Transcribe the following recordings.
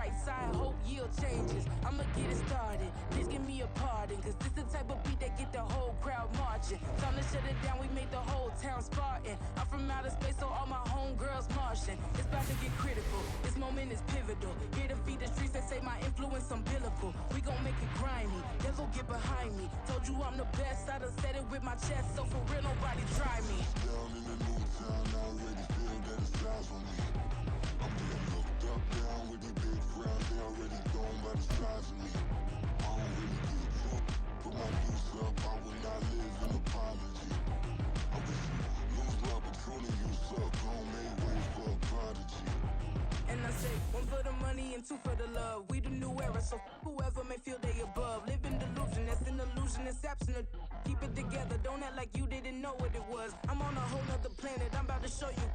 right side, hope yield changes. I'ma get it started, please give me a pardon, cause this the type of beat that get the whole crowd marching. Time to shut it down, we made the whole town Spartan. I'm from outer space, so all my homegirls Martian. It's about to get critical, this moment is pivotal. Here to feed the streets, they say my influence umbilical. We gon' make it grimy, devil get behind me. Told you I'm the best, I done said it with my chest, so for real nobody try me. Down in the new town, I already feel that it's eyes on me. I'm getting looked up, down with these big crowds, they already gone by the size of me. I don't really get drunk, put my juice up, I will not live in apology. I wish you lose love, but truly you suck, gon' make ways for a prodigy. And I say, one for the money and two for the love. We the new era, so whoever may feel they above. Live in delusion, that's an illusion, it's absent. Keep it together, don't act like you didn't know what it was. I'm on a whole nother planet, I'm about to show you.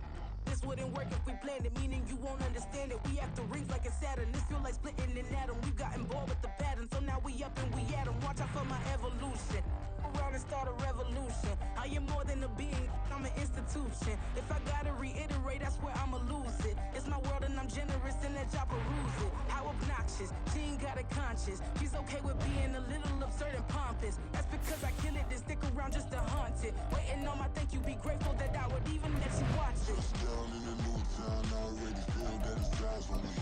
This wouldn't work if we planned it, meaning you won't understand it. We after rings like a Saturn, this feel like splitting an atom. We got involved with the pattern, so now we up and we at 'em. Watch out for my evolution, around and start a revolution. I am more than a being, I'm an institution. If I gotta reiterate, that's where I'ma lose it. It's my world and I'm generous and that y'all peruse it. How obnoxious, she ain't got a conscience. She's okay with being a little absurd and pompous. That's because I kill it, then stick around just to haunt it. Waiting on my thank you, be grateful that I would even let you watch it. Down in the new town, I already feel that it's eyes on me.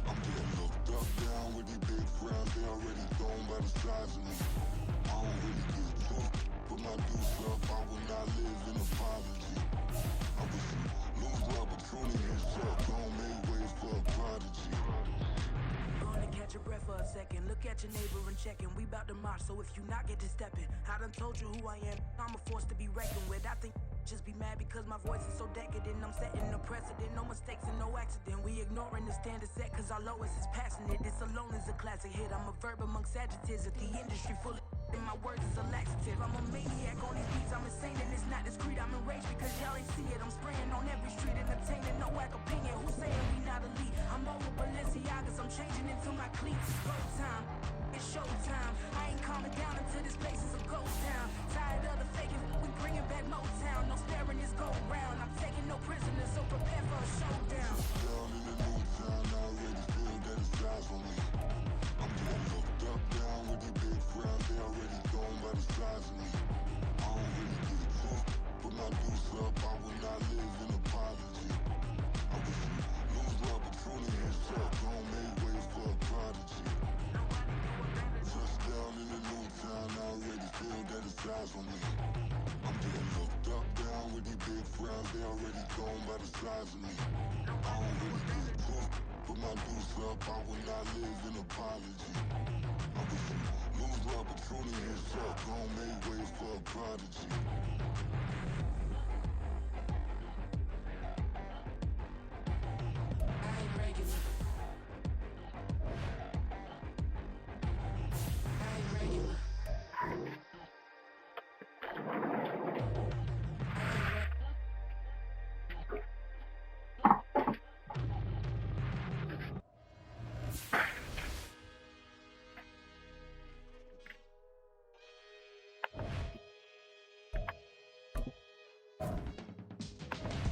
I'm getting looked up, down with these big crowds, they already gone by the size of me. I don't really get drunk, put my juice up, I will not live in apology. I wish you lose love, but truly you suck, gon' make ways for a prodigy. Gonna catch your breath for a second. Look at your neighbor and check him. We bout to march, so if you not get to stepping, I done told you who I am. I'm a force to be reckoned with. I think just be mad because my voice is so decadent. I'm setting a precedent, no mistakes and no accident. We ignoring the standard set cause our lowest is passionate. This alone is a classic hit. I'm a verb amongst adjectives. If the industry full of and my words is a laxative. I'm a maniac on these beats, I'm insane and it's not discreet. I'm enraged because y'all ain't see it. I'm spraying on every street, entertaining, no whack opinion. Who's saying we not elite? I'm over Balenciagas, I'm changing into my cleats. It's go time, it's showtime. I ain't calming down until this place is a ghost town. Tired of the faking, we bringing back Motown. No sparing this go round. I'm taking no prisoners, so prepare for a showdown. Down in the new town, I already feel that it's eyes on me. I'm getting looked up, down with these big crowds, they already gone by the size of me. I don't really get drunk, put my juice up, I will not live in apology. I wish you lose love, but truly you suck, gon' make ways for a prodigy. Just down in the new town, I already feel that it's eyes on me. I'm getting looked up, down with these big crowds, they already gone by the size of me. I don't really get drunk, put my juice up, I will not live in apology. I wish you lose love, but truly you suck, gon' make ways for a prodigy. I ain't regular. I ain't regular.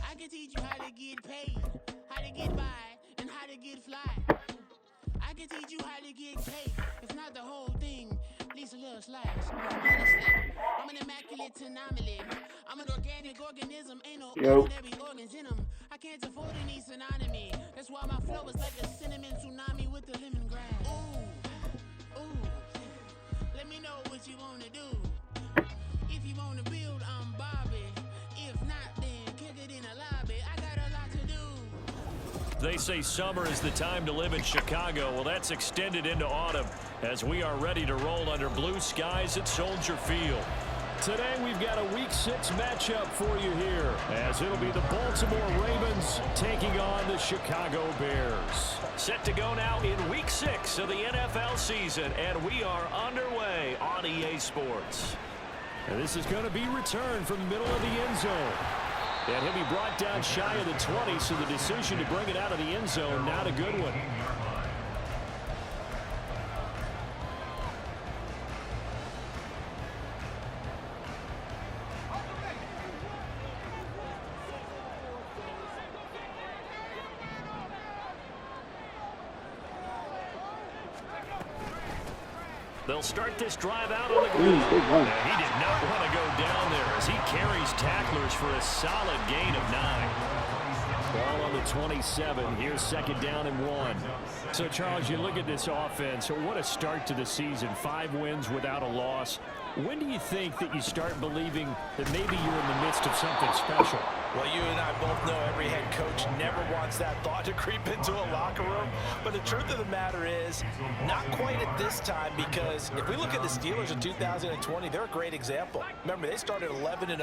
I can teach you how to get paid, how to get by, and how to get fly. I can teach you how to get cake, if not the whole thing, at least a little slice. Honestly, I'm an immaculate anomaly. I'm an organic organism, ain't no ordinary organs in them. I can't afford any synonymy. That's why my flow is like a cinnamon tsunami with the lemongrass. Ooh, ooh, let me know what you wanna do. If you wanna build, I'm Bobby. If not, then kick it in the lobby. I got a lot to do. They say summer is the time to live in Chicago. Well, that's extended into autumn as we are ready to roll under blue skies at Soldier Field. Today we've got a Week 6 matchup for you here, as it'll be the Baltimore Ravens taking on the Chicago Bears. Set to go now in Week 6 of the NFL season, and we are underway on EA Sports. And this is going to be returned from the middle of the end zone. And he'll be brought down shy of the 20, so the decision to bring it out of the end zone, not a good one. They'll start this drive out on the ground. And he did not want to go down there as he carries tacklers for a solid gain of 9. Ball on the 27. Here's second down and 1. So, Charles, you look at this offense. So what a start to the season. 5 wins without a loss. When do you think that you start believing that maybe you're in the midst of something special? Well, you and I both know every head coach never wants that thought to creep into a locker room. But the truth of the matter is, not quite at this time, because if we look at the Steelers in 2020, they're a great example. Remember, they started 11-0,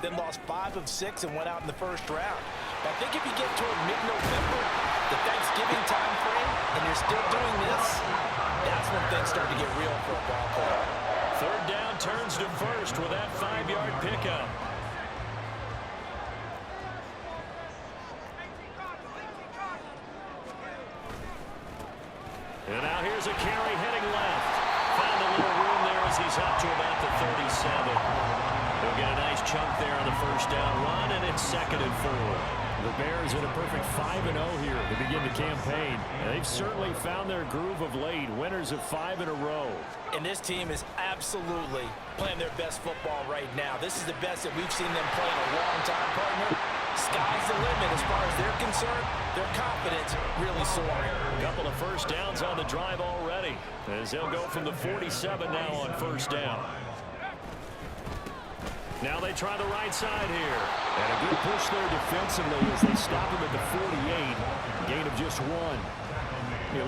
then lost 5 of 6 and went out in the first round. I think if you get toward mid-November, the Thanksgiving time frame, and you're still doing this, that's when things start to get real for a ball player. Third down turns to first with that 5-yard pickup. And now here's a carry heading left. Found a little room there as he's up to about the 37. They'll get a nice chunk there on the first down run, and it's 2nd and 4. The Bears in a perfect 5-0 here to begin the campaign. And they've certainly found their groove of late, winners of 5 in a row. And this team is absolutely playing their best football right now. This is the best that we've seen them play in a long time, partner. Sky's the limit as far as they're concerned. Their confidence really soaring. A couple of first downs on the drive already, as they'll go from the 47 now on first down. Now they try the right side here. And a good push there defensively as they stop him at the 48. Gain of just 1.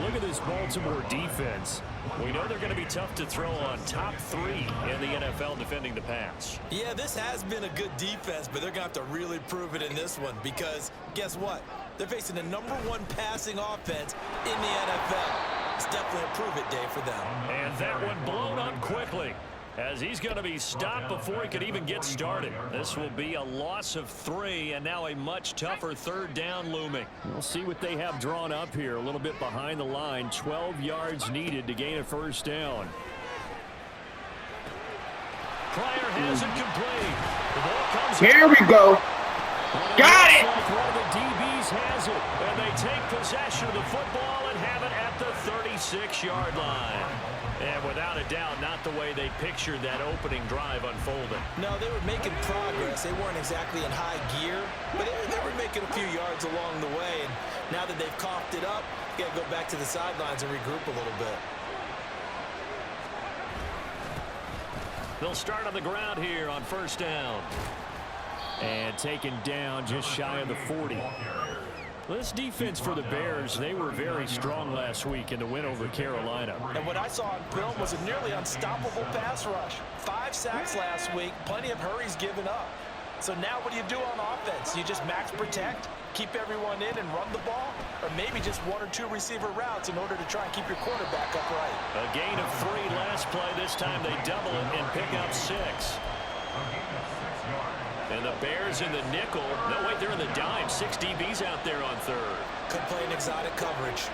Look at this Baltimore defense. We know they're going to be tough to throw on. Top 3 in the NFL defending the pass. Yeah, this has been a good defense, but they're going to have to really prove it in this one because guess what? They're facing the #1 passing offense in the NFL. It's definitely a prove-it day for them. And that one blown up quickly, as he's going to be stopped before he could even get started. This will be a loss of 3, and now a much tougher third down looming. We'll see what they have drawn up here. A little bit behind the line. 12 yards needed to gain a first down. Pryor has it complete. The ball comes. Here we go. Got it. One of the DBs has it, and they take possession of the football and have it at the 36-yard line. And without a doubt, not the way they pictured that opening drive unfolding. No, they were making progress. They weren't exactly in high gear, but they were making a few yards along the way. And now that they've coughed it up, you got to go back to the sidelines and regroup a little bit. They'll start on the ground here on first down. And taken down just shy of the 40. This defense for the Bears, they were very strong last week in the win over Carolina. And what I saw on film was a nearly unstoppable pass rush. 5 sacks last week, plenty of hurries given up. So now what do you do on offense? You just max protect, keep everyone in and run the ball? Or maybe just 1 or 2 receiver routes in order to try and keep your quarterback upright? A gain of 3 last play. This time they double it and pick up 6. And the Bears in the nickel. No, wait, they're in the dime. 6 DBs out there on third. Could play an exotic coverage.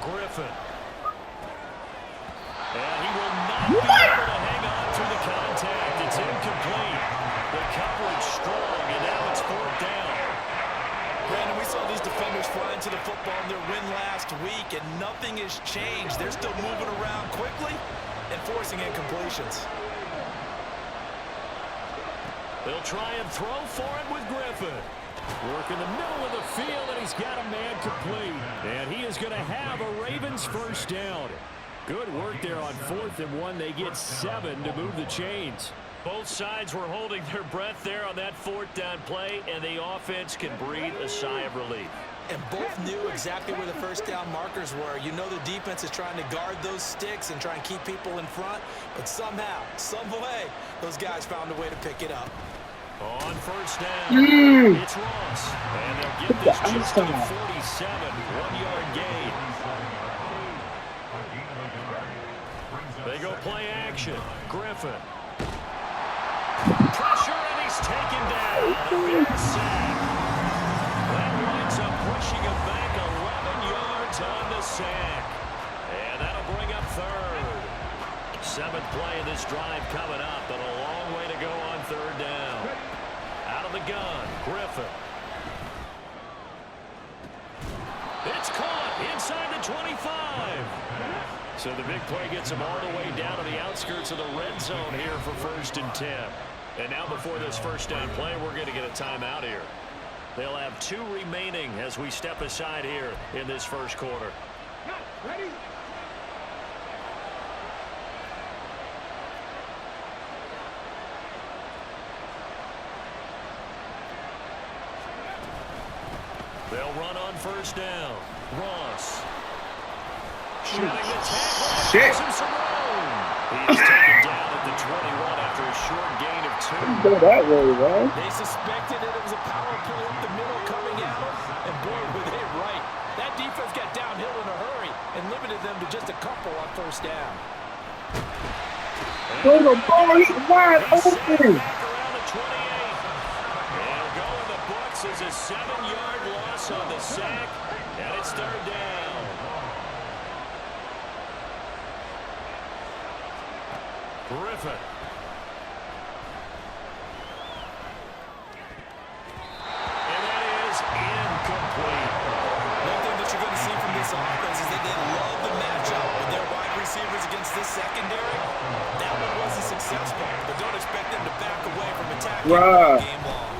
Griffin. And he will not be able to hang on through the contact. It's incomplete. The coverage strong, and now it's 4th down. Brandon, we saw these defenders fly into the football in their win last week, and nothing has changed. They're still moving around quickly and forcing incompletions. They'll try and throw for it with Griffin. Work in the middle of the field, and he's got a man complete. And he is going to have a Ravens first down. Good work there on 4th and 1. They get 7 to move the chains. Both sides were holding their breath there on that 4th down play, and the offense can breathe a sigh of relief. And both knew exactly where the first down markers were. You know the defense is trying to guard those sticks and try and keep people in front. But somehow, some way, those guys found a way to pick it up. On first down, it's Ross. And they'll get this just to the 47, 1-yard gain. They go play action. Griffin. Pressure, and he's taken down. A big sack. That winds up pushing him back 11 yards on the sack. And that'll bring up 3rd. 7th play of this drive coming up, but a long way to go on 3rd down. Out of the gun, Griffin. It's caught So the big play gets them all the way down to the outskirts of the red zone here for 1st and 10. And now before this first down play, we're going to get a timeout here. They'll have 2 remaining as we step aside here in this first quarter. Ready? They'll run on 1st down. Ross. Shooting the tackle. Shit. He's taken down at the 21 after a short gain of 2. Go that way, man. They suspected that it was a power play up the middle coming at them, and boy, were they right. That defense got downhill in a hurry and limited them to just a couple on 1st down. Go the ball, he's wide open. Back around the 28. It'll go in the books as a 7-yard loss on the sack, and it's 3rd down. Griffin. And that is incomplete. One thing that you're going to see from this offense is that they love the matchup with their wide receivers against this secondary. That one wasn't successful, but don't expect them to back away from attacking all game long.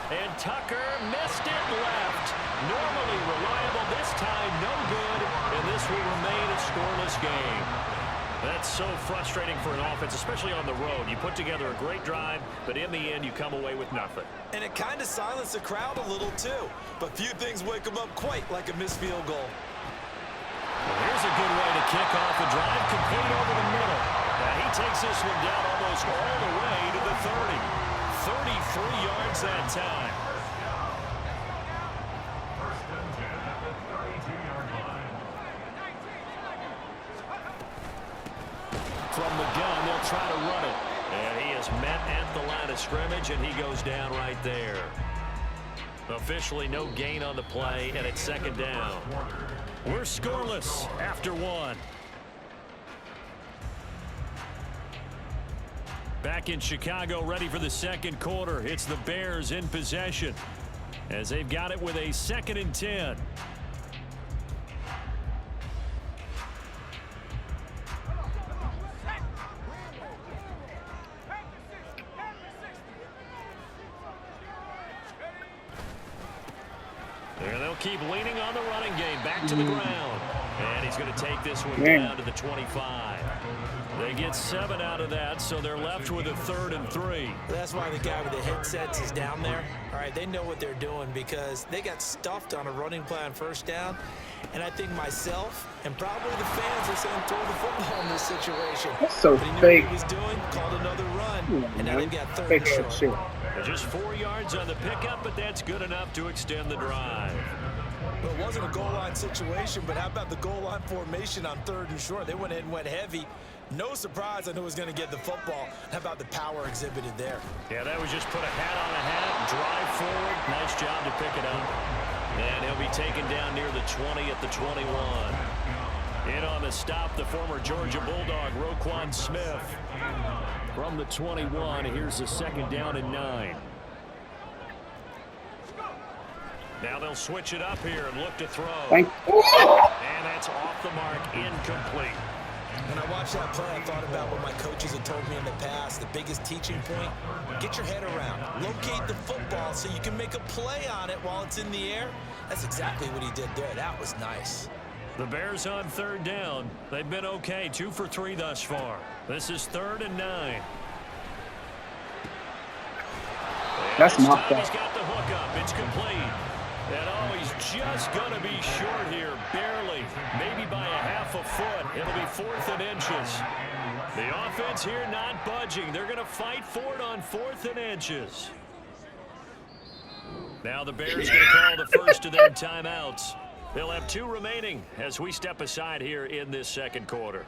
And Tucker missed it left. Normally reliable, this time no good, and this will remain a scoreless game. That's so frustrating for an offense, especially on the road. You put together a great drive, but in the end, you come away with nothing. And it kind of silenced the crowd a little, too. But few things wake them up quite like a missed field goal. Well, here's a good way to kick off the drive, complete over the middle. Now, he takes this one down almost all the way to the 30. 33 yards that time. From the gun, they'll try to run it. And he is met at the line of scrimmage, and he goes down right there. Officially no gain on the play, and it's 2nd down. We're scoreless after 1. Back in Chicago, ready for the 2nd quarter. It's the Bears in possession as they've got it with a 2nd and 10. And they'll keep leaning on the running game. Back to the ground. And he's going to take this one down to the 25. They get 7 out of that, so they're left with a 3rd and 3. That's why the guy with the headsets is down there. All right, they know what they're doing because they got stuffed on a running play on 1st down. And I think myself and probably the fans are saying throw the football in this situation. That's so but he knew fake. what he was doing, called another run, and now they've got 3rd Fake and ass short. shit. Just 4 yards on the pickup, but that's good enough to extend the drive. Well, it wasn't a goal line situation, but how about the goal line formation on 3rd and short? They went in and went heavy. No surprise on who was going to get the football. How about the power exhibited there? Yeah, that was just put a hat on a hat, drive forward. Nice job to pick it up. And he'll be taken down near the 20 at the 21. In on the stop, the former Georgia Bulldog, Roquan Smith. From the 21, here's the 2nd down and 9. Now they'll switch it up here and look to throw. Thank you. And that's off the mark, incomplete. When I watched that play, I thought about what my coaches had told me in the past. The biggest teaching point, get your head around. Locate the football so you can make a play on it while it's in the air. That's exactly what he did there. That was nice. The Bears on 3rd down. They've been okay, 2 for 3 thus far. This is 3rd and 9. That's this knocked time out. he's got the hook up. It's complete. And oh, he's just going to be short here, barely, maybe by a half a foot. It'll be 4th and inches. The offense here not budging. They're going to fight for it on 4th and inches. Now the Bears going to call the first of their timeouts. They'll have 2 remaining as we step aside here in this 2nd quarter.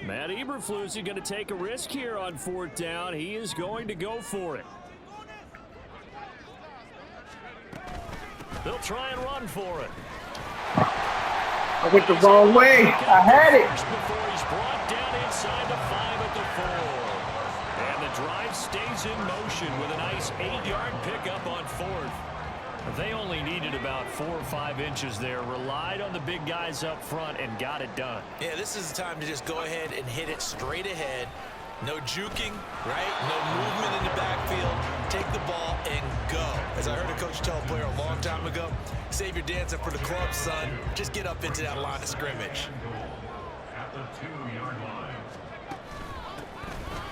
Matt Eberflus is going to take a risk here on 4th down. He is going to go for it. They'll try and run for it. I went the wrong way. I had it. Before he's brought down inside the 5 at the 4. And the drive stays in motion with a nice 8-yard pickup on 4th. They only needed about 4 or 5 inches there, relied on the big guys up front, and got it done. Yeah, this is the time to just go ahead and hit it straight ahead. No juking, right? No movement in the backfield. Take the ball and go. As I heard a coach tell a player a long time ago, save your dancing for the club, son. Just get up into that line of scrimmage. At the 2-yard line.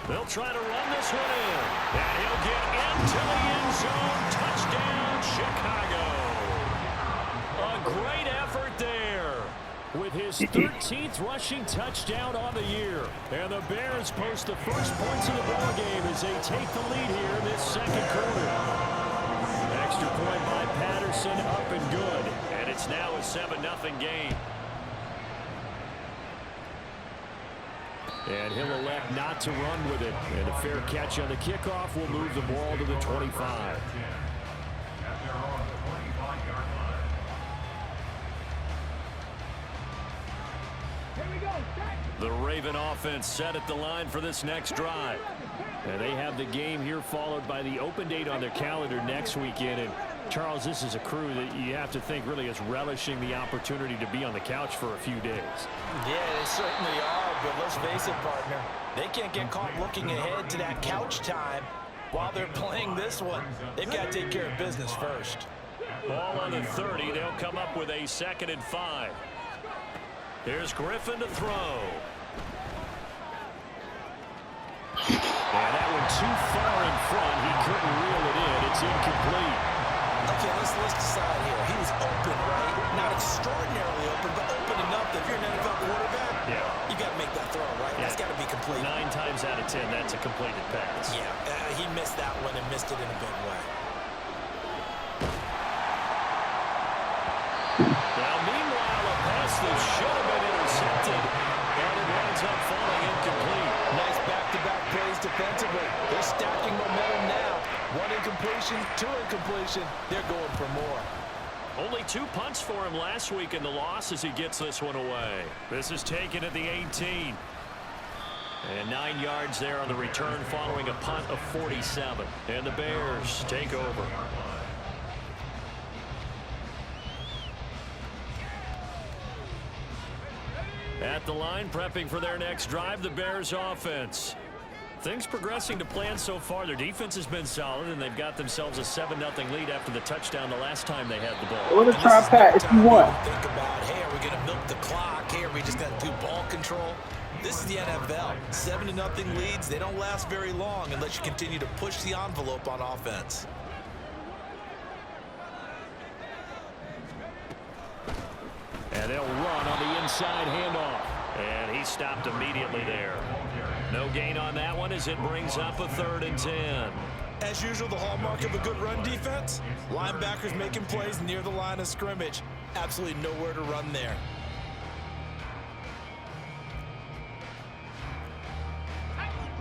They'll try to run this one in. And he'll get into the end zone. Touchdown, Chicago. A great effort there with his 13th rushing touchdown on the year. And the Bears post the first points of the ball game as they take the lead here in this second quarter. Extra point by Patterson, up and good. And it's now a 7-0 game. And he'll elect not to run with it. And a fair catch on the kickoff will move the ball to the 25. The Raven offense set at the line for this next drive. And they have the game here followed by the open date on their calendar next weekend. And Charles, this is a crew that you have to think really is relishing the opportunity to be on the couch for a few days. Yeah, they certainly are, but let's face it, partner. They can't get caught looking ahead to that couch time while they're playing this one. They've got to take care of business first. Ball on the 30. They'll come up with a 2nd and 5. Here's Griffin to throw. And that one too far in front. He couldn't reel it in. It's incomplete. Okay, let's decide here. He was open, right? Not extraordinarily open, but open enough that if you're an NFL quarterback, you got to make that throw, right? Yeah. That's got to be complete. 9 times out of 10, that's a completed pass. Yeah, he missed that one and missed it in a big way. Now, meanwhile, a pass that should have been intercepted, and it winds up falling incomplete. Nice back-to-back plays defensively. They're stacking momentum now. 1 incompletion, 2 incompletion. They're going for more. Only 2 punts for him last week in the loss as he gets this one away. This is taken at the 18. And 9 yards there on the return following a punt of 47. And the Bears take over. At the line, prepping for their next drive, the Bears offense. Things progressing to plan so far. Their defense has been solid, and they've got themselves a 7-0 lead after the touchdown the last time they had the ball. What a try, Pat, if you want. Think about, hey, are we going to milk the clock? Hey, are we just going to do ball control? This is the NFL. 7-0 leads, they don't last very long unless you continue to push the envelope on offense. And they'll run on the inside handoff. And he stopped immediately there. No gain on that one as it brings up a 3rd and 10. As usual, the hallmark of a good run defense, linebackers making plays near the line of scrimmage. Absolutely nowhere to run there.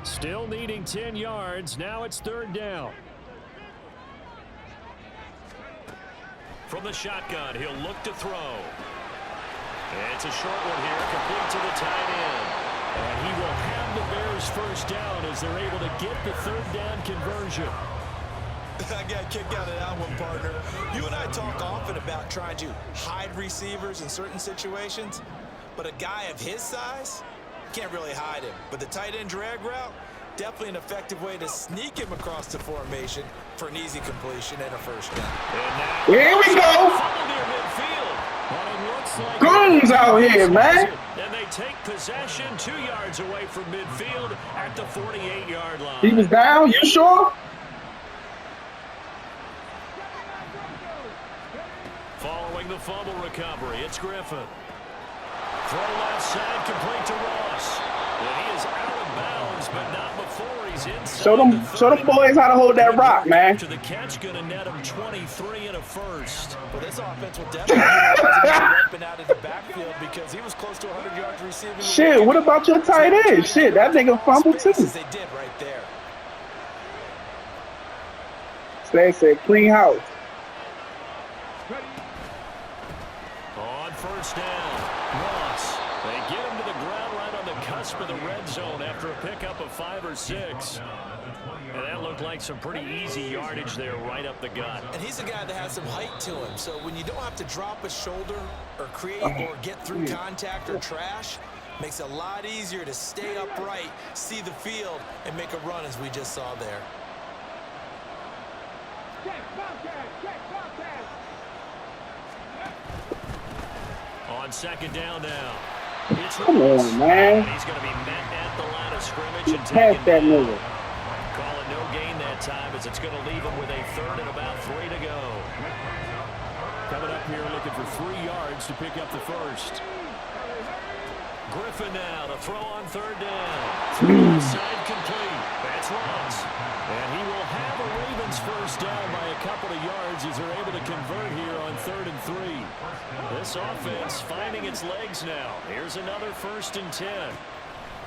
Still needing 10 yards. Now it's 3rd down. From the shotgun, he'll look to throw. It's a short one here, complete to the tight end. And he will have the Bears first down as they're able to get the 3rd down conversion. I got a kick out of that one, partner. You and I talk often about trying to hide receivers in certain situations, but a guy of his size can't really hide him. But the tight end drag route, definitely an effective way to sneak him across the formation for an easy completion and a first down. Here we go. Goons out here, man. And they take possession 2 yards away from midfield at the 48-yard line. He was down, you sure? Following the fumble recovery, it's Griffin. Throw left side, complete to Ross. And he is out of bounds, but not before he's inside. Show them boys how to hold that rock, man. To the catch, going to net him 23 and a first. Well, this offense will definitely be weapon out of the backfield because he was close to 100 yards receiving. Shit, what about your tight end? Shit, that nigga fumbled too. They did right there. They said clean house. On first down. cusp of the red zone after a pickup of 5 or 6. And that looked like some pretty easy yardage there right up the gut. And he's a guy that has some height to him. So when you don't have to drop a shoulder or create or get through contact or trash, makes it a lot easier to stay upright, see the field, and make a run as we just saw there. On second down now. Come on, man. He's going to be met at the line of scrimmage and Pass taken that down. nigga. Calling no gain that time as it's going to leave him with a third and about 3 to go. Coming up here looking for 3 yards to pick up the first. Griffin now to throw on third down. Side complete. That's Ross. And he will have a Ravens first down by a couple of yards as they're able to convert here on 3rd and 3. This offense finding its legs now. Here's another 1st and 10.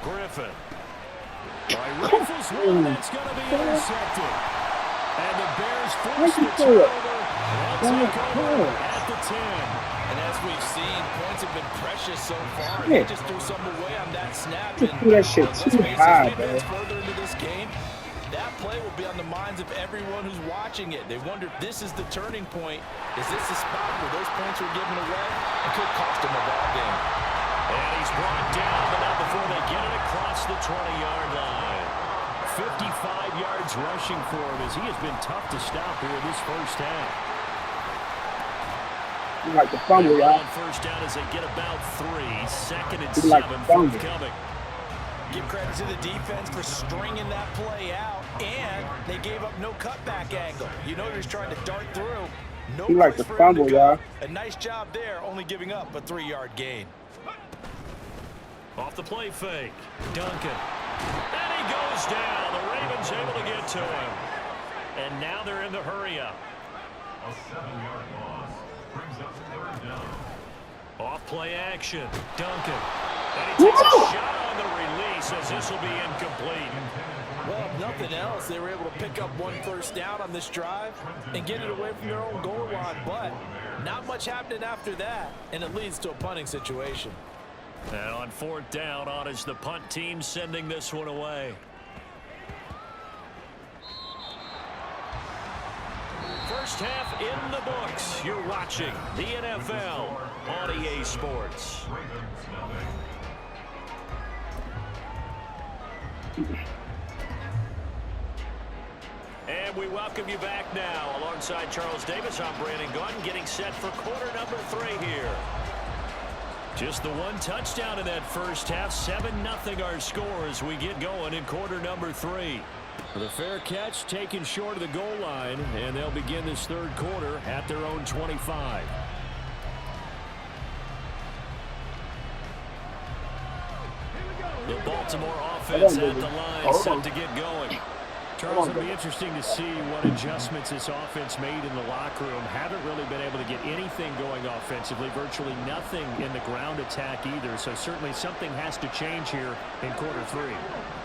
Griffin. Rifles one that's going to be intercepted. And the Bears force the turnover. They'll take over at the 10. And as we've seen, points have been precious so far. They just threw some away on that snap. Just threw that shit too high, man. Further into this game, that play will be on the minds of everyone who's watching it. They wonder if this is the turning point. Is this the spot where those points were given away? It could cost them a ball game. And he's brought down, but not before they get it across the 20-yard line. 55 yards rushing for him as he has been tough to stop here this first half. You like the fumble, y'all. First down as they get about 3. 2nd and You like 7 the fumble. forthcoming. Give credit to the defense for stringing that play out, and they gave up no cutback angle. You know they're just trying to dart through. No You like place the for him to fumble, go. y'all. A nice job there, only giving up a 3-yard gain. Off the play fake. Duncan. And he goes down. The Ravens able to get to him. And now they're in the hurry-up. A 7-yard loss brings up 3rd down. Off play action. Duncan. And he takes a shot on the release as this will be incomplete. Well, if nothing else, they were able to pick up 1 first down on this drive and get it away from their own goal line. But not much happening after that, and it leads to a punting situation. And on 4th down, on is the punt team sending this one away. First half in the books. You're watching the NFL on EA Sports. And we welcome you back now. Alongside Charles Davis, I'm Brandon Gunn, getting set for quarter number 3 here. Just the 1 touchdown in that first half. 7-0 our score as we get going in quarter number 3. With a fair catch taken short of the goal line, and they'll begin this 3rd quarter at their own 25. The Baltimore offense at the line set to get going. Charles, it'll be interesting to see what adjustments this offense made in the locker room. Haven't really been able to get anything going offensively, virtually nothing in the ground attack either. So certainly something has to change here in quarter 3.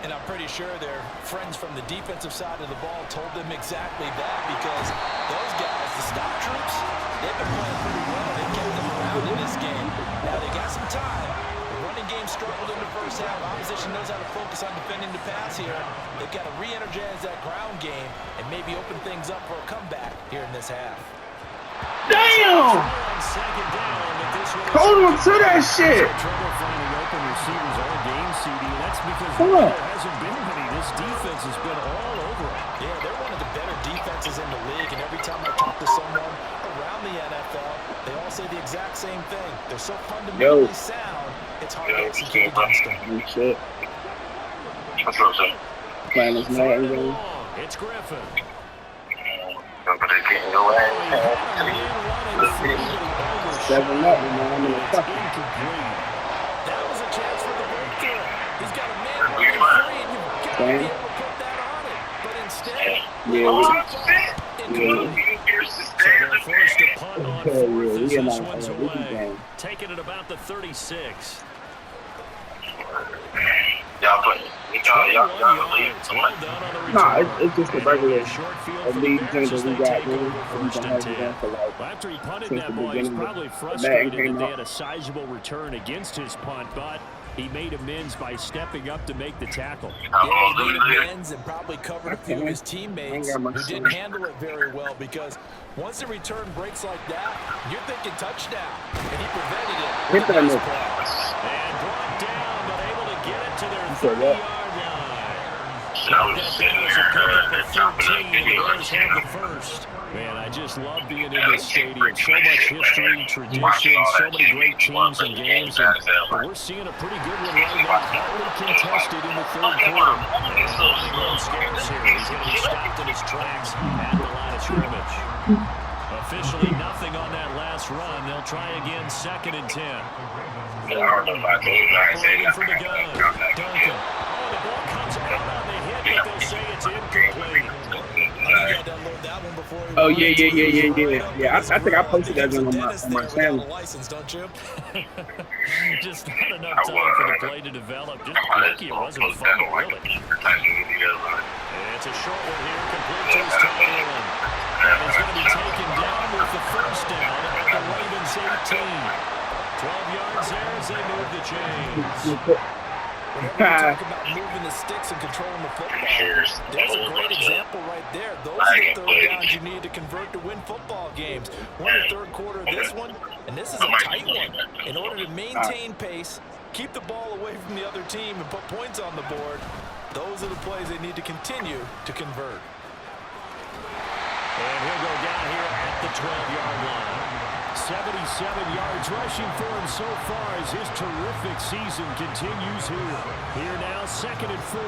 And I'm pretty sure their friends from the defensive side of the ball told them exactly that, because those guys, the stop troops, they've been playing pretty well. They've kept them around in this game. Now they got some time. Running game struggled in the first half. Opposition knows how to focus on defending the pass here. They've got to re-energize that ground game and maybe open things up for a comeback here in this half. Damn! Hold on to that shit! Trouble finding open receivers all game, CD. That's because there hasn't been many. This defense has been all over it. Yeah, they're one of the better defenses in the league, and every time I talk to someone around the NFL, they all say the exact same thing. They're so fundamentally sound, it's hard to execute against them. Shit. What's up, sir? Playing this Madden game. It's Griffin. Somebody getting your ass. 7-0, man. I'm in the fucking. That was a chance for the breakthrough. He's got a man running free, and you've got to be able to put that on it. But instead, Forced to punt on 4th as this one's away. game. Taking it about the 36. Y'all play. Y'all leave. Well done on the Nah, return. it's just a regular Short field for the league Bears thing as that we they got, take man. over We've 1st been and having 10. that for like Well, after he punted since that the ball, he's beginning probably of frustrated came that they out. had a sizable return against his punt, but He made amends by stepping up to make the tackle. Yeah, he made amends and probably covered a few of his teammates who didn't handle it very well, because once the return breaks like that, you're thinking touchdown, and he prevented it. Hit that nigga. And brought down, but able to get it to their 30-yard line. That was a pickup of 13, and the Bears have the first. Man, I just love being in this stadium. So much history, tradition, so many great teams and games. And we're seeing a pretty good one right now. Hotly contested in the third quarter. And the running room scares here. He's going to be stopped in his tracks at the line of scrimmage. Officially nothing on that last run. They'll try again, 2nd and 10. Operating from the gun. Duncan. Oh, the ball comes out on the hit, but they'll say it's incomplete. Oh yeah. Yeah, I think I posted that on my channel. Just not enough time for the play to develop. Just lucky it wasn't a fumble, really. It's a short one here, complete to his tight end. And it's going to be taken down with the first down at the Ravens 18. 12 yards there as they move the chains. When we talk about moving the sticks and controlling the football, there's a great example right there. Those are the third downs you need to convert to win football games. We're in the third quarter of this one, and this is a tight one. In order to maintain pace, keep the ball away from the other team, and put points on the board, those are the plays they need to continue to convert. And he'll go down here at the 12-yard line. 77 yards rushing for him so far as his terrific season continues here. Here now, 2nd and 4.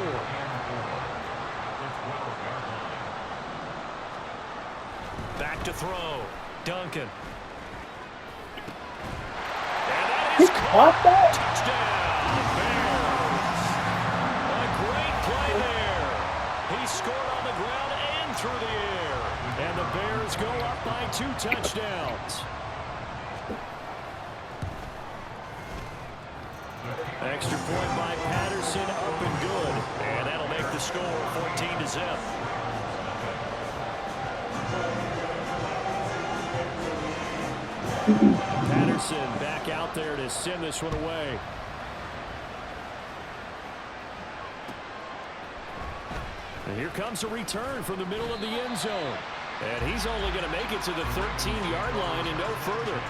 Back to throw. Duncan. And that is caught. Touchdown, Bears. A great play there. He scored on the ground and through the air. And the Bears go up by 2 touchdowns. Extra point by Patterson, up and good. And that'll make the score 14-0. Patterson back out there to send this one away. And here comes a return from the middle of the end zone. And he's only going to make it to the 13-yard line and no further.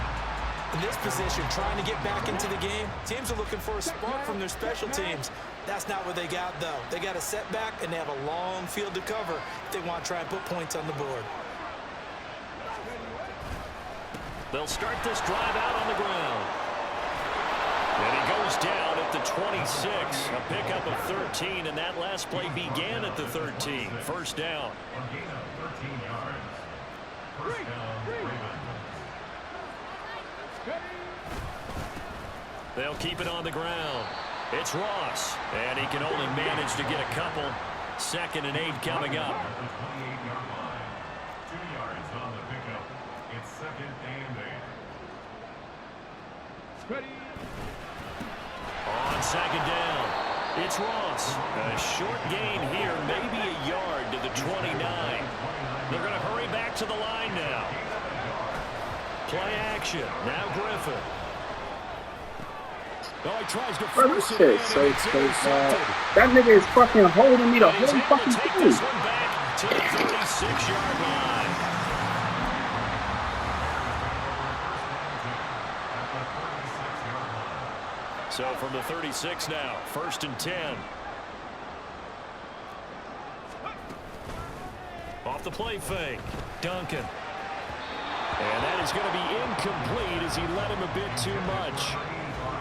In this position, trying to get back into the game, teams are looking for a spark from their special teams. That's not what they got, though. They got a setback, and they have a long field to cover if they want to try and put points on the board. They'll start this drive out on the ground. And he goes down at the 26. A pickup of 13, and that last play began at the 13. First down. They'll keep it on the ground. It's Ross, and he can only manage to get a couple. 2nd and 8 coming up. 2 yards on the pickup. It's 2nd and 8. On 2nd down, it's Ross. A short gain here, maybe a yard to the 29. They're going to hurry back to the line now. Play action. Now Griffin. Oh, he tries to force it in, So and it's intercepted. that nigga is fucking holding me the And he's whole able fucking to take thing. this one back to the 36-yard line. So from the 36 now, 1st and 10. Off the play fake, Duncan. And that is going to be incomplete as he let him a bit too much.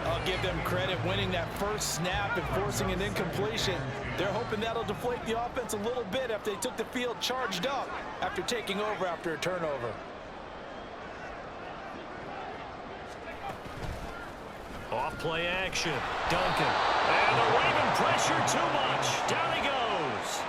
I'll give them credit winning that first snap and forcing an incompletion. They're hoping that'll deflate the offense a little bit after they took the field charged up after taking over after a turnover. Off play action, Duncan. And the Raven pressure too much. Down he goes.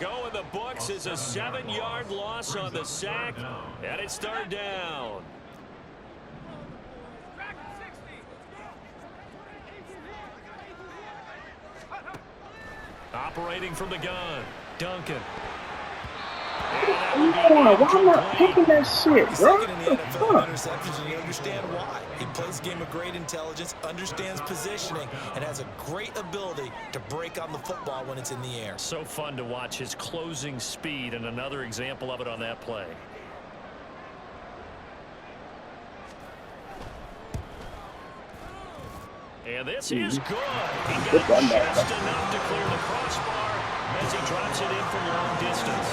go in the books as a 7-yard loss on the sack, and it's third down. Operating from the gun, Duncan. Why am I picking that shit, He's bro? second in the NFL in interceptions, and you understand why. He plays a game of great intelligence, understands positioning, and has a great ability to break on the football when it's in the air. So fun to watch his closing speed, and another example of it on that play. And this is good. He got just enough to clear the crossbar as he drops it in from long distance.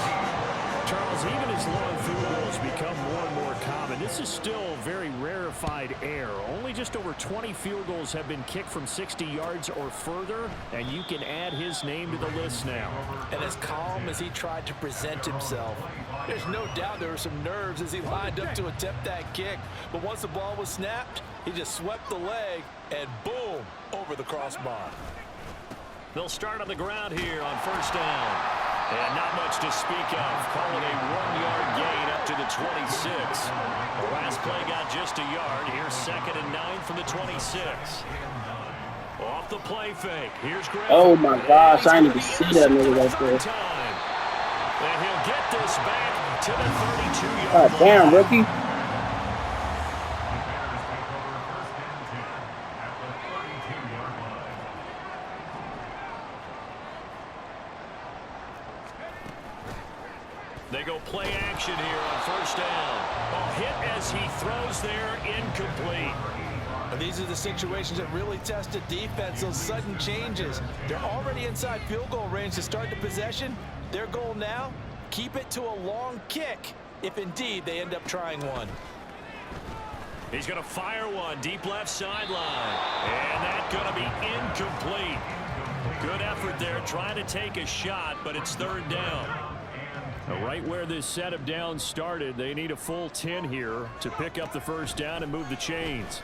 Charles, even as long field goals become more and more common, this is still very rarefied air. Only just over 20 field goals have been kicked from 60 yards or further, and you can add his name to the list now. And as calm as he tried to present himself, there's no doubt there were some nerves as he lined up to attempt that kick. But once the ball was snapped, he just swept the leg and boom, over the crossbar. They'll start on the ground here on first down. And not much to speak of. Calling a 1-yard gain up to the 26. The last play got just a yard. Here's 2nd and 9 from the 26. Off the play fake. Here's Griffin. Oh my gosh, I need to see that nigga right there. And he'll get this back to the 32-yard God damn, rookie. They go play action here on first down. A hit as he throws there, incomplete. These are the situations that really test a defense, those sudden changes. They're already inside field goal range to start the possession. Their goal now, keep it to a long kick, if indeed they end up trying one. He's going to fire one deep left sideline. And that's going to be incomplete. Good effort there trying to take a shot, but it's third down. Right where this set of downs started, they need a full 10 here to pick up the first down and move the chains.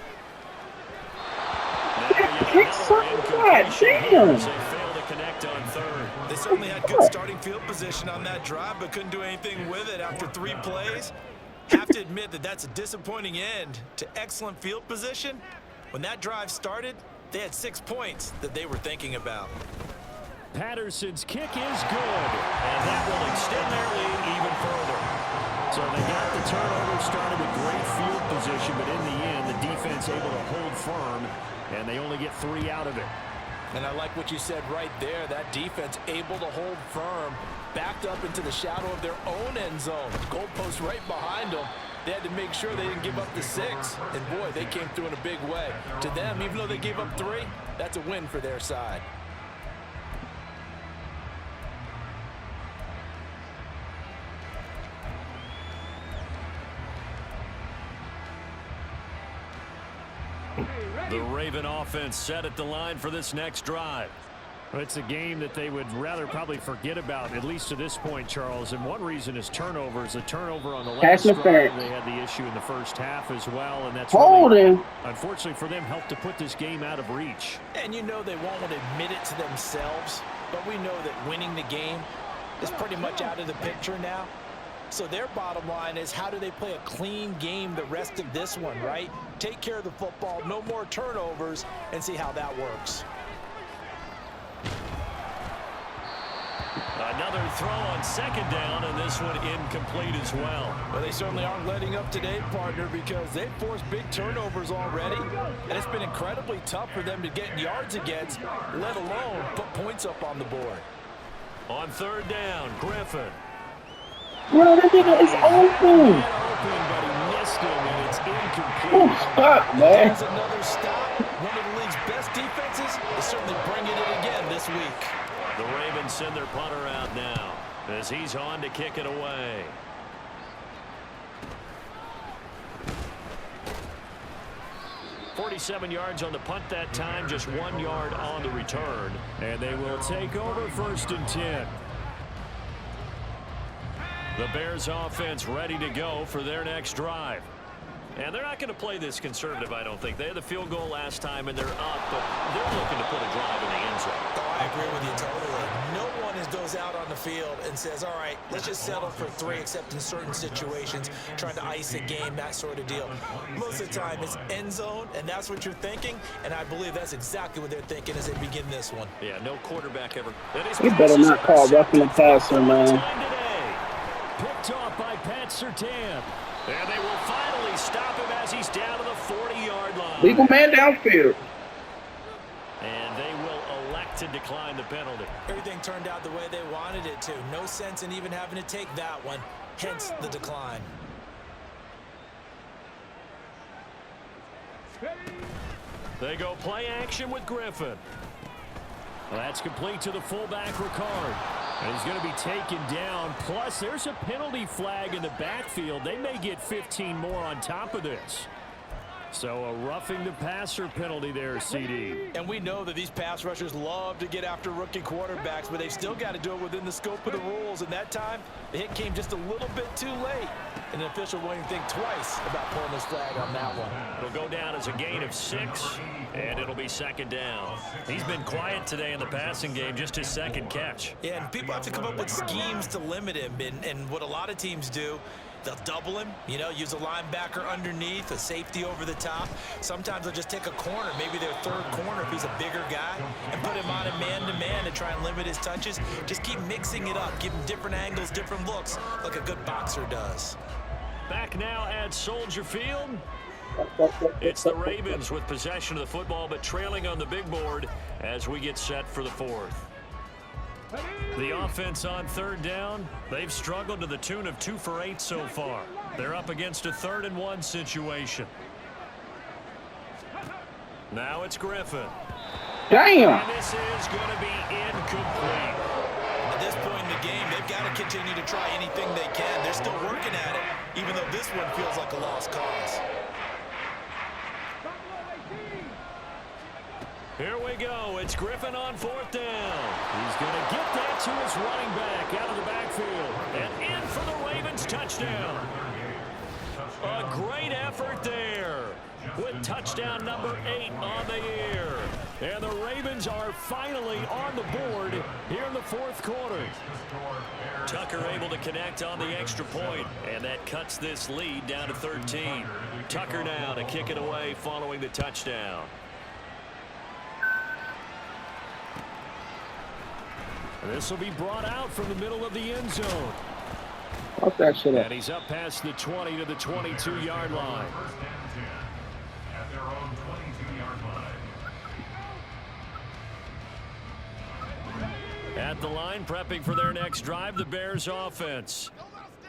Kick something, God damn. They fail to connect on third. They certainly had good starting field position on that drive, but couldn't do anything with it after 3 plays. Have to admit that that's a disappointing end to excellent field position. When that drive started, they had 6 points that they were thinking about. Patterson's kick is good, and that will extend their lead even further. So they got the turnover started with great field position, but in the end, the defense able to hold firm, and they only get 3 out of it. And I like what you said right there. That defense able to hold firm, backed up into the shadow of their own end zone. Goalpost right behind them. They had to make sure they didn't give up the 6. And boy, they came through in a big way. To them, even though they gave up 3, that's a win for their side. The Raven offense set at the line for this next drive. Well, it's a game that they would rather probably forget about, at least to this point, Charles. And one reason is turnovers. A turnover on the last drive. They had the issue in the first half as well, and that's really, unfortunately for them, helped to put this game out of reach. And you know they won't want to admit it to themselves, but we know that winning the game is pretty much out of the picture now. So their bottom line is, how do they play a clean game the rest of this one, right? Take care of the football, no more turnovers, and see how that works. Another throw on second down, and this one incomplete as well. Well, they certainly aren't letting up today, partner, because they've forced big turnovers already, and it's been incredibly tough for them to get yards against, let alone put points up on the board. On third down, Griffin. Bro, that nigga is open. But he missed him, and it's incomplete. Oh, stop, man. There's another stop. One of the league's best defenses is certainly bringing it again this week. The Ravens send their punter out now as he's on to kick it away. "47 yards on the punt that time, just 1 yard on the return. And they will take over first and 10. The Bears offense ready to go for their next drive. And they're not going to play this conservative, I don't think. They had the field goal last time, and they're up, but they're looking to put a drive in the end zone. Oh, I agree with you totally. No one is goes out on the field and says, all right, let's just settle for 3, except in certain situations, trying to ice a game, that sort of deal. Most of the time, it's end zone, and that's what you're thinking, and I believe that's exactly what they're thinking as they begin this one. Yeah, no quarterback ever. You better not call roughing the passer, man. Picked off by Pat Surtain. And they will finally stop him as he's down to the 40-yard line. Legal man downfield. And they will elect to decline the penalty. Everything turned out the way they wanted it to. No sense in even having to take that one, hence the decline. They go play action with Griffin. Well, that's complete to the fullback, Ricard. And he's going to be taken down. Plus, there's a penalty flag in the backfield. They may get 15 more on top of this. So a roughing the passer penalty there, CD. And we know that these pass rushers love to get after rookie quarterbacks, but they've still got to do it within the scope of the rules. And that time, the hit came just a little bit too late. And the official won't even think twice about pulling this flag on that one. It'll go down as a gain of 6, and it'll be second down. He's been quiet today in the passing game, just his second catch. Yeah, and people have to come up with schemes to limit him. And what a lot of teams do, they'll double him, you know, use a linebacker underneath, a safety over the top. Sometimes they'll just take a corner, maybe their third corner if he's a bigger guy, and put him on a man-to-man to try and limit his touches. Just keep mixing it up, give him different angles, different looks, like a good boxer does. Back now at Soldier Field. It's the Ravens with possession of the football, but trailing on the big board as we get set for the 4th. The offense on 3rd down, they've struggled to the tune of 2 for 8 so far. They're up against a 3rd and 1 situation. Now it's Griffin. Damn. And this is going to be incomplete. At this point in the game, they've got to continue to try anything they can. They're still working at it, even though this one feels like a lost cause. Here we go. It's Griffin on 4th down. He's going to get that to his running back out of the backfield. And in for the Ravens touchdown. A great effort there with touchdown number 8 on the year. And the Ravens are finally on the board here in the 4th quarter. Tucker able to connect on the extra point, and that cuts this lead down to 13. Tucker now to kick it away following the touchdown. This will be brought out from the middle of the end zone. Fuck that shit up. And he's up past the 20 to the 22-yard line. First and 10 at their own 22-yard line. At the line, prepping for their next drive, the Bears offense.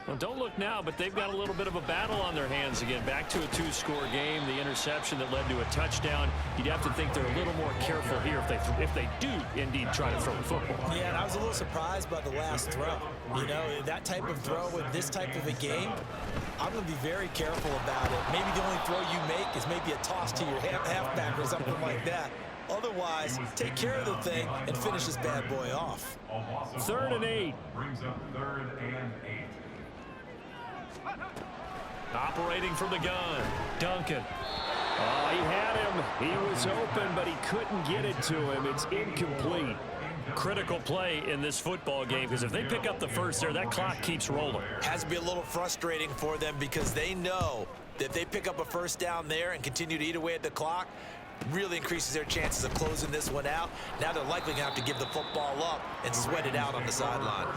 Well, don't look now, but they've got a little bit of a battle on their hands again. Back to a 2-score game, the interception that led to a touchdown. You'd have to think they're a little more careful here if they do indeed try to throw the football. Yeah, and I was a little surprised by the last throw. You know, that type of throw with this type of a game, I'm going to be very careful about it. Maybe the only throw you make is maybe a toss to your halfback or something like that. Otherwise, take care of the thing and finish this bad boy off. 3rd and 8. Brings up 3rd and 8. Operating from the gun, Duncan. Oh, he had him. He was open, but he couldn't get it to him. It's incomplete. Critical play in this football game, because if they pick up the first there, that clock keeps rolling. Has to be a little frustrating for them because they know that if they pick up a first down there and continue to eat away at the clock, really increases their chances of closing this one out. Now they're likely going to have to give the football up and sweat it out on the sideline.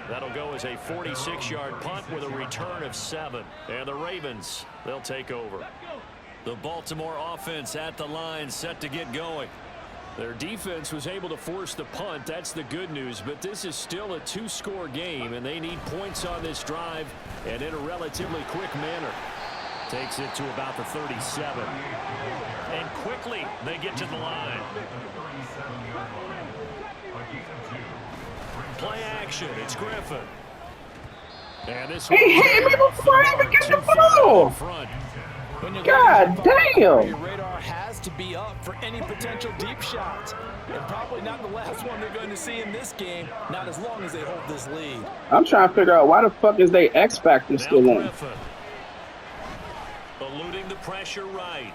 That'll go as a 46-yard punt with a return of 7. And the Ravens, they'll take over. The Baltimore offense at the line, set to get going. Their defense was able to force the punt. That's the good news. But this is still a 2-score game, and they need points on this drive and in a relatively quick manner. Takes it to about the 37. And quickly, they get to the line. Play action. It's Griffin. And this He hit me before I even get the ball. God damn. Your radar has to be up for any potential deep shots. And probably not the last one they're going to see in this game, not as long as they hold this lead. I'm trying to figure out why the fuck is they X Factor still on. Eluding the pressure right.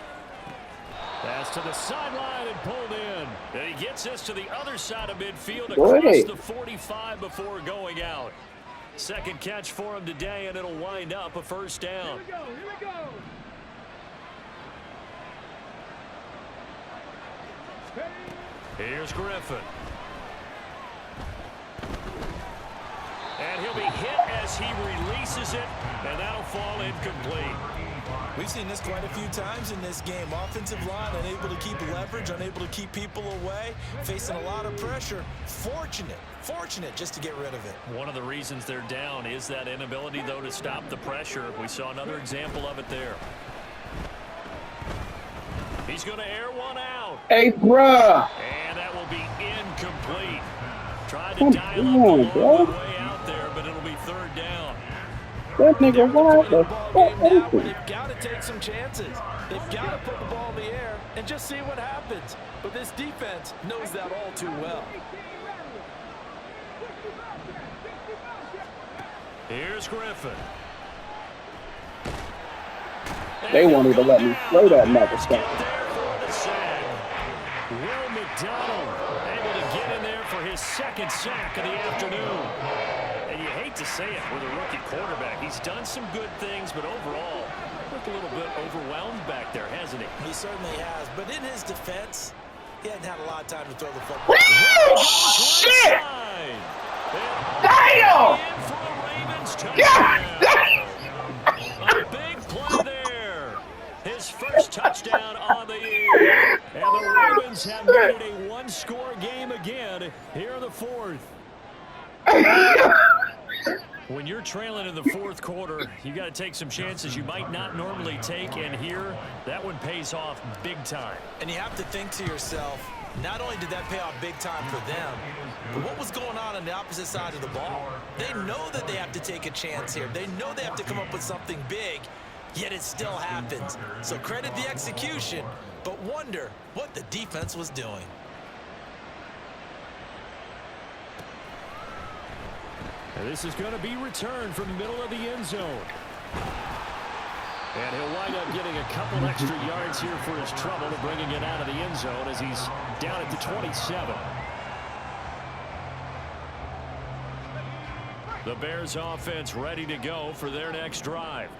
Pass to the sideline and pulled in. And he gets this to the other side of midfield across the 45 before going out. Second catch for him today, and it'll wind up a first down. Here we go. Here's Griffin. And he'll be hit as he releases it, and that'll fall incomplete. We've seen this quite a few times in this game. Offensive line unable to keep leverage, unable to keep people away, facing a lot of pressure. Fortunate just to get rid of it. One of the reasons they're down is that inability, though, to stop the pressure. We saw another example of it there. He's going to air one out. Hey, bruh. And that will be incomplete. Tried to dial up the long way out there, but it'll be third down. That nigga wild. They've got to take some chances. They've got to put the ball in the air and just see what happens. But this defense knows that all too well. Here's Griffin. They won't even let me throw that motherfucker. Will McDonald able to get in there for his second sack of the afternoon. And you hate to say it with a rookie quarterback. He's done some good things, but overall, looked a little bit overwhelmed back there, hasn't he? He certainly has. But in his defense, he hadn't had a lot of time to throw the football. Oh, shit! Damn! A big play there. His first touchdown on the year. And the Ravens have made it a one-score game again here in the fourth. When you're trailing in the fourth quarter, you got to take some chances you might not normally take, and here, that one pays off big time. And you have to think to yourself, not only did that pay off big time for them, but what was going on the opposite side of the ball? They know that they have to take a chance here. They know they have to come up with something big, yet it still happens. So credit the execution, but wonder what the defense was doing. And this is going to be returned from the middle of the end zone. And he'll wind up getting a couple extra yards here for his trouble, bringing it out of the end zone as he's down at the 27. The Bears offense ready to go for their next drive.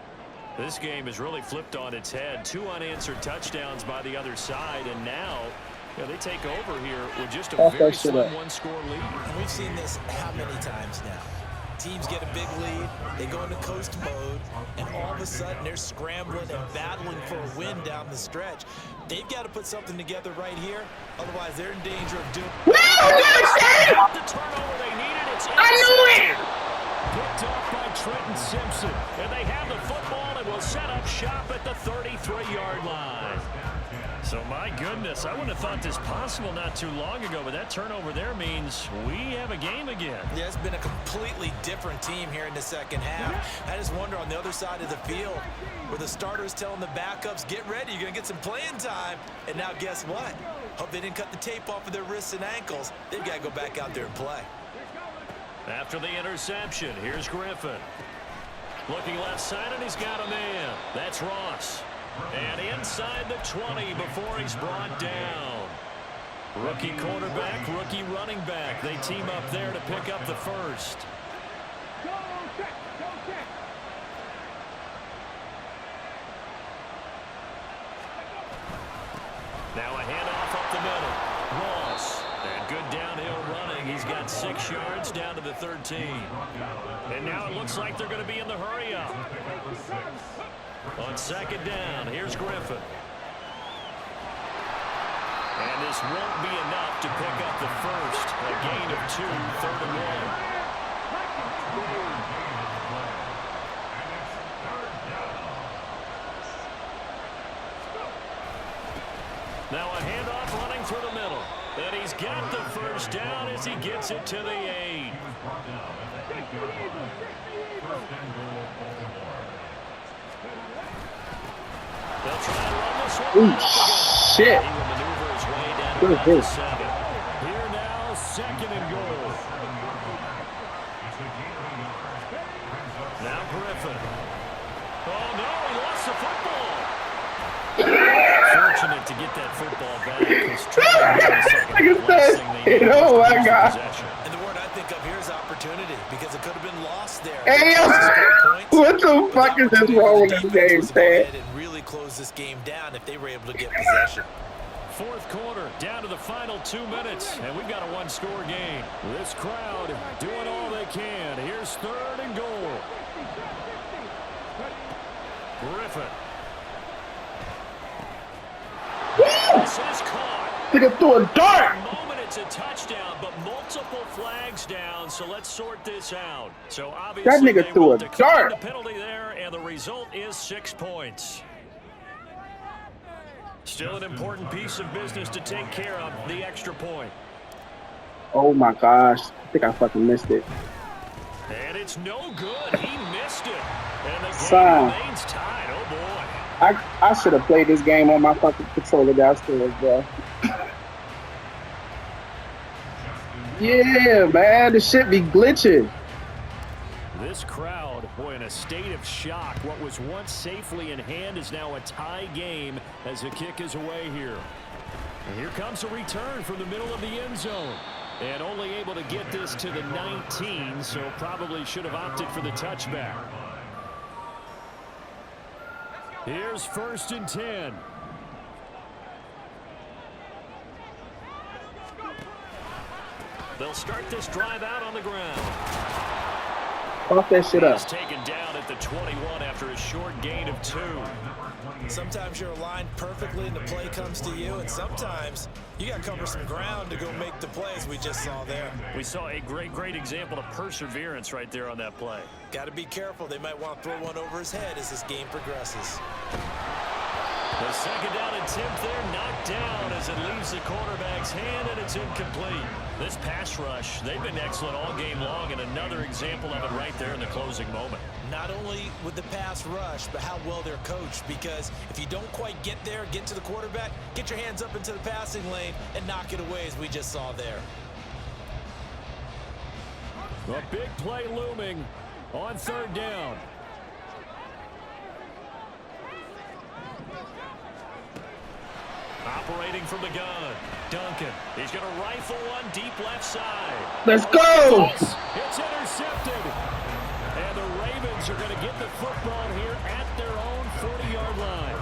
This game is really flipped on its head. 2 unanswered touchdowns by the other side, and now they take over here with just a very slim one-score lead. And we've seen this how many times now? Teams get a big lead, they go into coast mode, and all of a sudden they're scrambling and battling for a win down the stretch. They've got to put something together right here, otherwise they're in danger of doom. The turnover they needed, it's intercepted. Picked off by Trenton Simpson, and they have the football and will set up shop at the 33-yard line. So, my goodness, I wouldn't have thought this possible not too long ago, but that turnover there means we have a game again. Yeah, it's been a completely different team here in the second half. I just wonder on the other side of the field where the starters telling the backups, get ready, you're going to get some playing time. And now guess what? Hope they didn't cut the tape off of their wrists and ankles. They've got to go back out there and play. After the interception, here's Griffin. Looking left side, and he's got a man. That's Ross. And inside the 20 before he's brought down. Rookie quarterback, rookie running back. They team up there to pick up the first. Now a handoff up the middle. Ross. And good downhill running. He's got 6 yards down to the 13. And now it looks like they're going to be in the hurry up. On second down, here's Griffin. And this won't be enough to pick up the first. A gain of 2, 3rd and 1. Now a handoff running through the middle. And he's got the first down as he gets it to the 8. They'll try to run this one. Ooh, shit. He will maneuver his way down Good to hit. 7. Here now, 2nd and goal. Now Griffin. Oh, no, he lost the football. fortunate to get that football back. Oh my God. And the word I think of here is opportunity, because it could have been lost there. Hey, what the fuck is this wrong with this game, man? And really close this game down if they were able to get possession. Fourth quarter, down to the final 2 minutes, and we've got a one-score game. This crowd doing all they can. Here's 3rd and goal. Griffin. This is caught. Nigga threw a dart. For the moment, it's a touchdown, but multiple flags down, so let's sort this out. So obviously, That nigga they threw will a decline dart. the penalty there, and the result is 6 points. Still an important piece of business to take care of, the extra point. Oh my gosh. I think I fucking missed it. And it's no good. He missed it. And the game Son. remains tied. Oh, boy. I should have played this game on my fucking controller downstairs, bro. Yeah, man. This shit be glitching. This crowd, boy, in a state of shock. What was once safely in hand is now a tie game as the kick is away here. And here comes a return from the middle of the end zone. And only able to get this to the 19, so probably should have opted for the touchback. Here's 1st and 10. They'll start this drive out on the ground. Fuck that shit up. He's taken down at the 21 after a short gain of 2. Sometimes you're aligned perfectly and the play comes to you, and sometimes you got to cover some ground to go make the plays we just saw there. We saw a great example of perseverance right there on that play. Got to be careful. They might want to throw one over his head as this game progresses. The 2nd down attempt there knocked down as it leaves the quarterback's hand, and it's incomplete. This pass rush, they've been excellent all game long, and another example of it right there in the closing moment. Not only with the pass rush, but how well they're coached, because if you don't quite get there, get to the quarterback, get your hands up into the passing lane and knock it away as we just saw there. A big play looming on 3rd down. Operating from the gun, Duncan. He's going to rifle one deep left side. Let's go. It's intercepted. And the Ravens are going to get the football here at their own 40-yard line.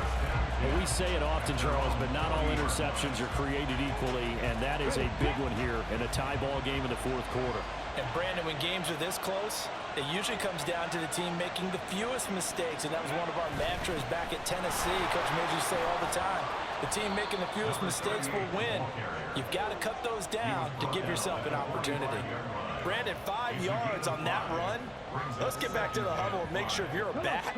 Well, we say it often, Charles, but not all interceptions are created equally, and that is a big one here in a tie ball game in the 4th quarter. And Brandon, when games are this close, it usually comes down to the team making the fewest mistakes, and that was one of our mantras back at Tennessee. Coach made you say all the time, the team making the fewest mistakes will win. You've got to cut those down to give yourself an opportunity. Brandon, 5 yards on that run. Let's get back to the huddle and make sure if you're a back,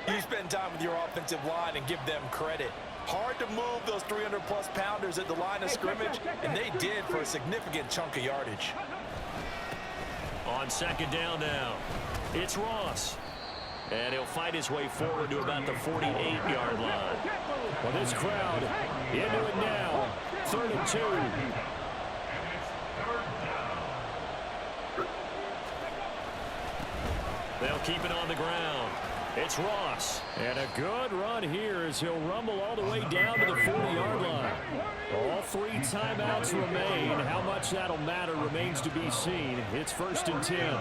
you spend time with your offensive line and give them credit. Hard to move those 300-plus pounders at the line of scrimmage, and they did for a significant chunk of yardage. On 2nd down now, it's Ross. And he'll fight his way forward to about the 48-yard line. Well, this crowd into it now. 3rd and 2. They'll keep it on the ground. It's Ross. And a good run here as he'll rumble all the way down to the 40-yard line. All 3 timeouts remain. How much that'll matter remains to be seen. It's 1st and 10.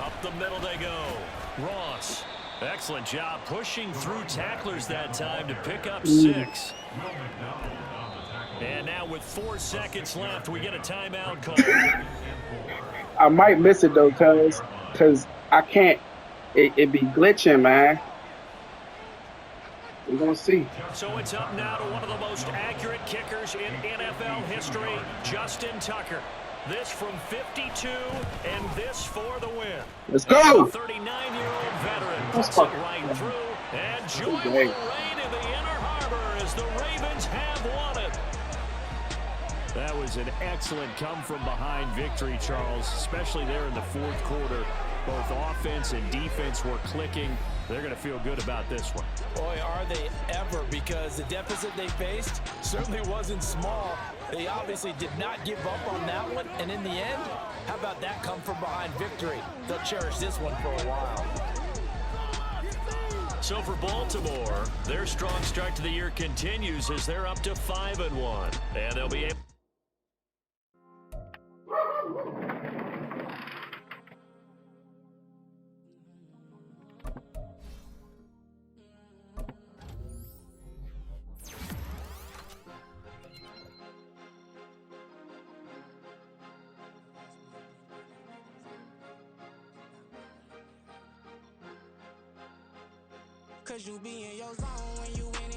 Up the middle they go. Ross. Excellent job pushing through tacklers that time to pick up 6. And now with 4 seconds left, we get a timeout call. I might miss it though, cause I can't. It be glitching, man. We're gonna see. So it's up now to one of the most accurate kickers in NFL history, Justin Tucker. This from 52, and this for the win. Let's go. 39-year-old veteran puts it right through, and joy will reign in the Inner Harbor as the Ravens have won it. That was an excellent come-from-behind victory, Charles, especially there in the 4th quarter. Both offense and defense were clicking. They're going to feel good about this one. Boy, are they ever, because the deficit they faced certainly wasn't small. They obviously did not give up on that one, and in the end, how about that come-from-behind victory? They'll cherish this one for a while. So for Baltimore, their strong start to the year continues as they're up to 5-1. And they'll be able... Cause you be in your zone when you in